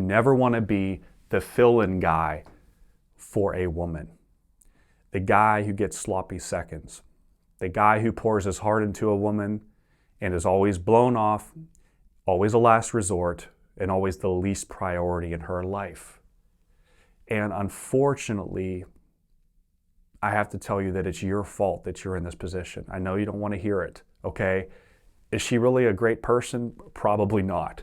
never want to be the fill-in guy for a woman. The guy who gets sloppy seconds. The guy who pours his heart into a woman and is always blown off, always a last resort, and always the least priority in her life. And unfortunately, I have to tell you that it's your fault that you're in this position. I know you don't want to hear it, okay? Is she really a great person? Probably not.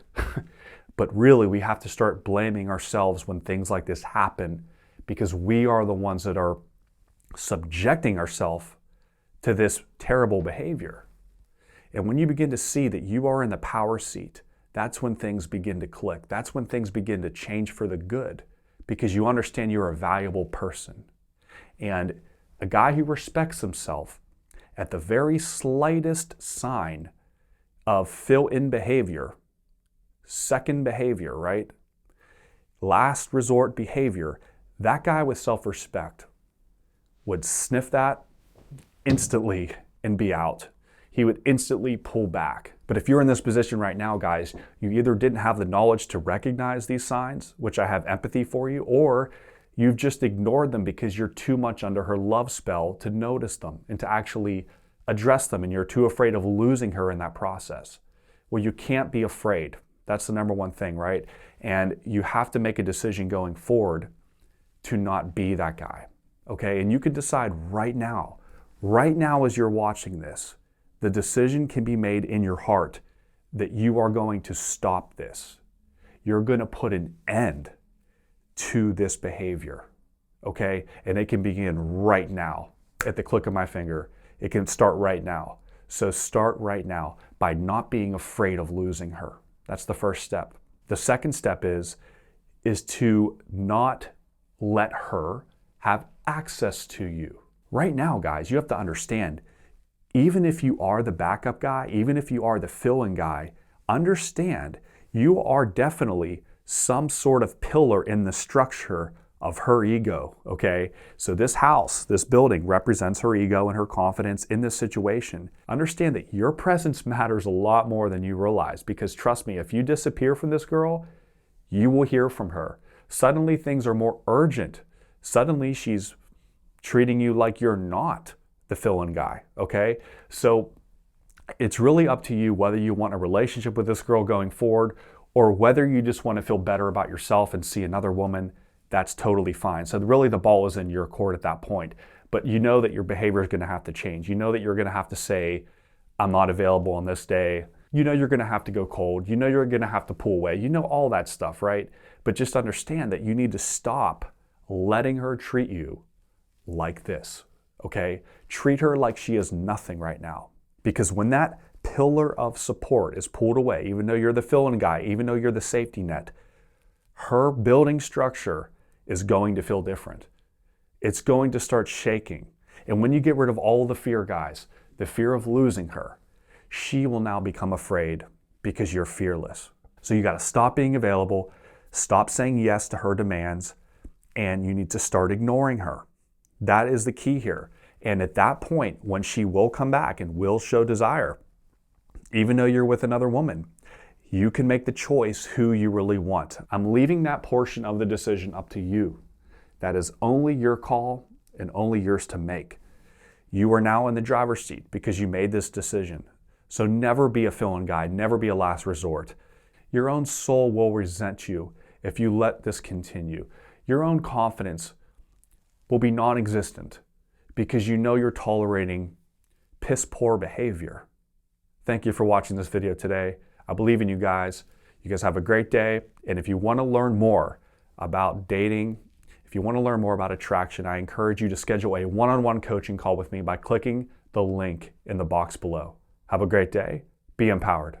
But really, we have to start blaming ourselves when things like this happen, because we are the ones that are subjecting ourselves to this terrible behavior. And when you begin to see that you are in the power seat, that's when things begin to click. That's when things begin to change for the good, because you understand you're a valuable person. And a guy who respects himself, at the very slightest sign of fill-in behavior, second behavior, right? Last resort behavior, that guy with self-respect would sniff that instantly and be out. He would instantly pull back. But if you're in this position right now, guys, you either didn't have the knowledge to recognize these signs, which I have empathy for you, or you've just ignored them because you're too much under her love spell to notice them and to actually address them, and you're too afraid of losing her in that process. Well, you can't be afraid. That's the number one thing, right? And you have to make a decision going forward to not be that guy, okay? And you can decide right now as you're watching this, the decision can be made in your heart that you are going to stop this. You're going to put an end to this behavior, okay? And it can begin right now at the click of my finger. It can start right now. So start right now by not being afraid of losing her. That's the first step. The second step is to not let her have access to you. Right now, guys, you have to understand, even if you are the backup guy, even if you are the fill-in guy, understand you are definitely some sort of pillar in the structure of her ego, okay? So this house, this building represents her ego and her confidence in this situation. Understand that your presence matters a lot more than you realize, because trust me, if you disappear from this girl, you will hear from her. Suddenly things are more urgent. Suddenly she's treating you like you're not the fill-in guy, okay? So it's really up to you whether you want a relationship with this girl going forward, or whether you just want to feel better about yourself and see another woman. That's totally fine. So really the ball is in your court at that point. But you know that your behavior is going to have to change. You know that you're going to have to say, I'm not available on this day. You know you're going to have to go cold. You know you're going to have to pull away. You know all that stuff, right? But just understand that you need to stop letting her treat you like this, okay? Treat her like she is nothing right now. Because when that pillar of support is pulled away, even though you're the fill-in guy, even though you're the safety net, her building structure is going to feel different. It's going to start shaking. And when you get rid of all the fear, guys, the fear of losing her, she will now become afraid because you're fearless. So you got to stop being available, stop saying yes to her demands, and you need to start ignoring her. That is the key here. And at that point, when she will come back and will show desire, even though you're with another woman, you can make the choice who you really want. I'm leaving that portion of the decision up to you. That is only your call and only yours to make. You are now in the driver's seat because you made this decision. So never be a fill-in guy, never be a last resort. Your own soul will resent you if you let this continue. Your own confidence will be non-existent because you know you're tolerating piss poor behavior. Thank you for watching this video today. I believe in you guys. You guys have a great day. And if you want to learn more about dating, if you want to learn more about attraction, I encourage you to schedule a one-on-one coaching call with me by clicking the link in the box below. Have a great day. Be empowered.